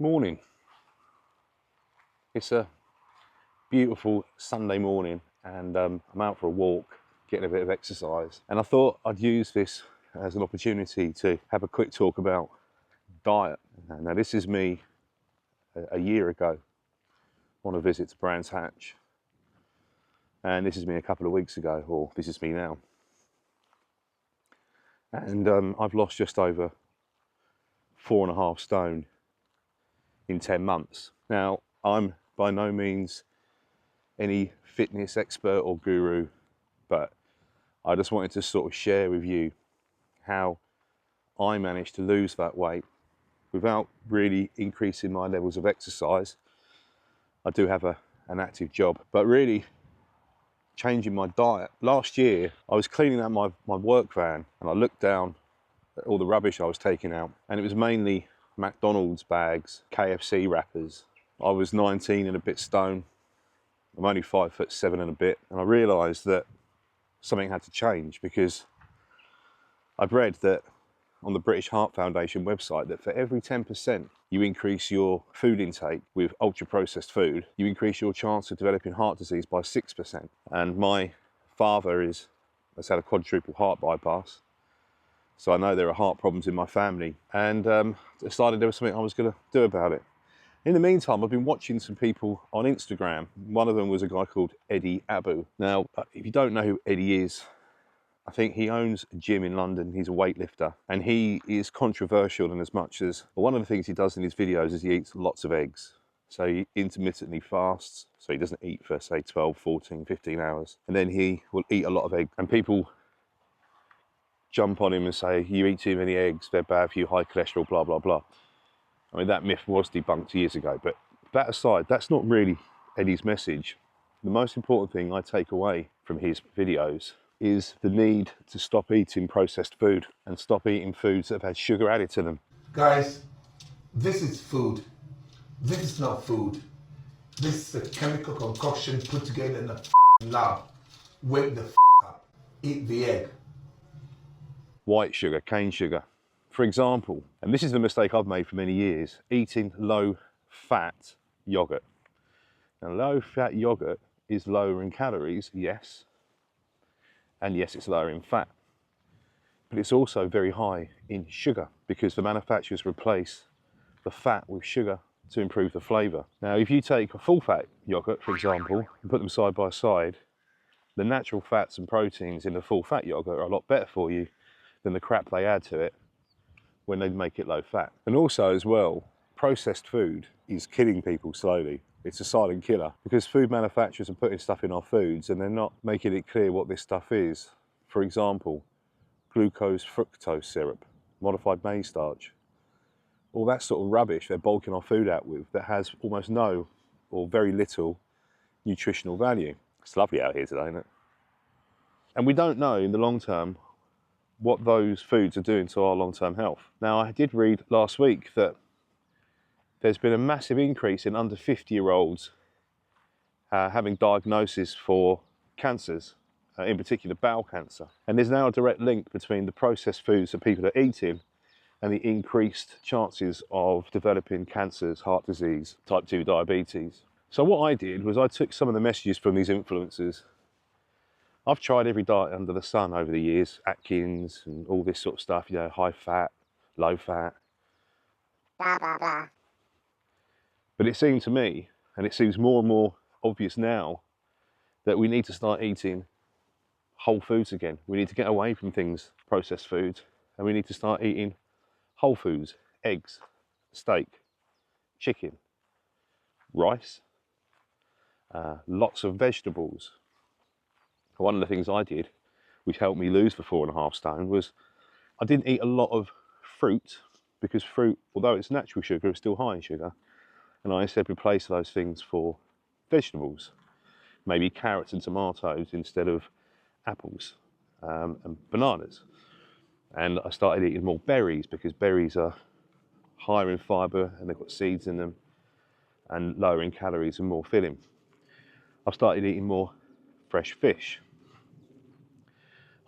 Morning. It's a beautiful Sunday morning and I'm out for a walk, getting a bit of exercise. And I thought I'd use this as an opportunity to have a quick talk about diet. Now this is me a year ago on a visit to Brands Hatch. And this is me a couple of weeks ago, or this is me now. And I've lost just over 4.5 stone in 10 months. Now, I'm by no means any fitness expert or guru, but I just wanted to sort of share with you how I managed to lose that weight without really increasing my levels of exercise. I do have an active job, but really changing my diet. Last year, I was cleaning out my work van and I looked down at all the rubbish I was taking out, and it was mainly McDonald's bags, KFC wrappers. I was 19 and a bit stone. I'm only 5'7" and a bit, and I realised that something had to change because I'd read that on the British Heart Foundation website that for every 10% you increase your food intake with ultra processed food, you increase your chance of developing heart disease by 6%. And my father has had a quadruple heart bypass, so I know there are heart problems in my family, and decided there was something I was going to do about it. In the meantime, I've been watching some people on Instagram. One of them was a guy called Eddie Abu. Now, if you don't know who Eddie is, I think he owns a gym in London. He's a weightlifter, and he is controversial in as much as one of the things he does in his videos is he eats lots of eggs. So he intermittently fasts, so he doesn't eat for say 12, 14, 15 hours. And then he will eat a lot of eggs, and people jump on him and say, you eat too many eggs, they're bad for you, high cholesterol, blah, blah, blah. I mean, that myth was debunked years ago, but that aside, that's not really Eddie's message. The most important thing I take away from his videos is the need to stop eating processed food and stop eating foods that have had sugar added to them. Guys, this is food. This is not food. This is a chemical concoction put together in a lab. Wake the up. Eat the egg. White sugar, cane sugar. For example, and this is the mistake I've made for many years, eating low-fat yogurt. Now, low-fat yogurt is lower in calories, yes, and yes, it's lower in fat, but it's also very high in sugar because the manufacturers replace the fat with sugar to improve the flavour. Now, if you take a full-fat yogurt, for example, and put them side by side, the natural fats and proteins in the full-fat yogurt are a lot better for you than the crap they add to it when they make it low fat. And also as well, processed food is killing people slowly. It's a silent killer because food manufacturers are putting stuff in our foods and they're not making it clear what this stuff is. For example, glucose fructose syrup, modified maize starch, all that sort of rubbish they're bulking our food out with that has almost no or very little nutritional value. It's lovely out here today, isn't it? And we don't know in the long term what those foods are doing to our long-term health. Now, I did read last week that there's been a massive increase in under 50-year-olds having diagnosis for cancers, in particular bowel cancer. And there's now a direct link between the processed foods that people are eating and the increased chances of developing cancers, heart disease, type 2 diabetes. So what I did was I took some of the messages from these influencers. I've tried every diet under the sun over the years, Atkins and all this sort of stuff, you know, high fat, low fat, blah, blah, blah. But it seemed to me, and it seems more and more obvious now, that we need to start eating whole foods again. We need to get away from things, processed foods, and we need to start eating whole foods, eggs, steak, chicken, rice, lots of vegetables. One of the things I did, which helped me lose the 4.5 stone, was I didn't eat a lot of fruit because fruit, although it's natural sugar, is still high in sugar. And I instead replaced those things for vegetables, maybe carrots and tomatoes instead of apples and bananas. And I started eating more berries because berries are higher in fibre and they've got seeds in them and lower in calories and more filling. I've started eating more fresh fish.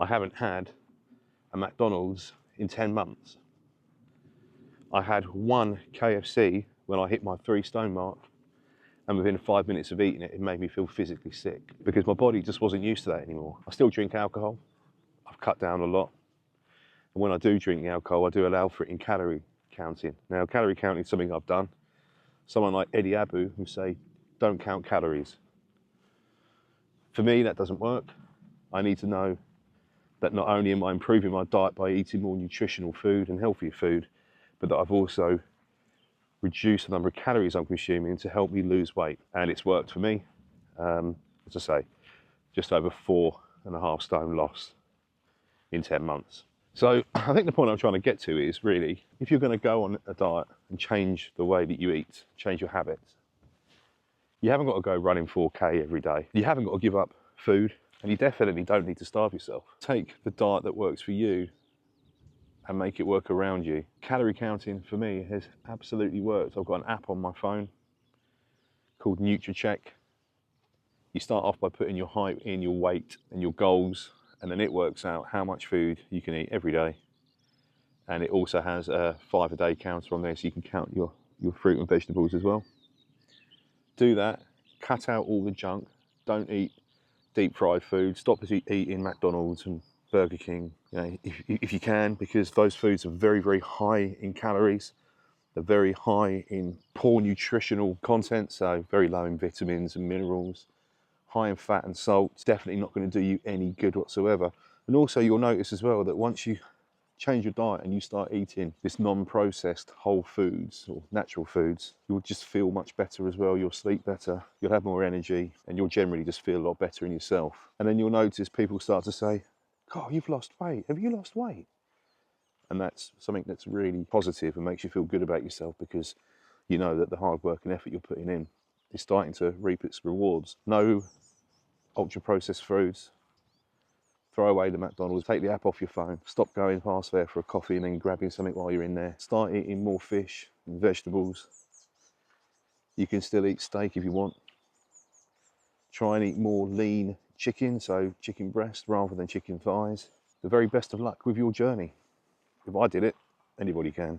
I haven't had a McDonald's in 10 months. I had one KFC when I hit my 3 stone mark, and within 5 minutes of eating it, it made me feel physically sick because my body just wasn't used to that anymore. I still drink alcohol. I've cut down a lot. And when I do drink the alcohol, I do allow for it in calorie counting. Now, calorie counting is something I've done. Someone like Eddie Abu who say, don't count calories. For me, that doesn't work. I need to know that not only am I improving my diet by eating more nutritional food and healthier food, but that I've also reduced the number of calories I'm consuming to help me lose weight. And it's worked for me. As I say, just over 4.5 stone lost in 10 months. So I think the point I'm trying to get to is really, if you're going to go on a diet and change the way that you eat, change your habits, you haven't got to go running 4K every day. You haven't got to give up food, and you definitely don't need to starve yourself. Take the diet that works for you and make it work around you. Calorie counting for me has absolutely worked. I've got an app on my phone called NutriCheck. You start off by putting your height in, your weight and your goals, and then it works out how much food you can eat every day. And it also has a 5-a-day counter on there, so you can count your fruit and vegetables as well. Do that, cut out all the junk, don't eat deep fried food, stop eating McDonald's and Burger King, you know, if you can, because those foods are very, very high in calories. They're very high in poor nutritional content, so very low in vitamins and minerals, high in fat and salt. It's definitely not going to do you any good whatsoever. And also you'll notice as well that once you change your diet and you start eating this non-processed whole foods or natural foods, you'll just feel much better as well. You'll sleep better, you'll have more energy, and you'll generally just feel a lot better in yourself. And then you'll notice people start to say, God, you've lost weight. Have you lost weight? And that's something that's really positive and makes you feel good about yourself, because you know that the hard work and effort you're putting in is starting to reap its rewards. No ultra processed foods. Throw away the McDonald's, take the app off your phone, stop going past there for a coffee and then grabbing something while you're in there. Start eating more fish and vegetables. You can still eat steak if you want. Try and eat more lean chicken, so chicken breast rather than chicken thighs. The very best of luck with your journey. If I did it, anybody can.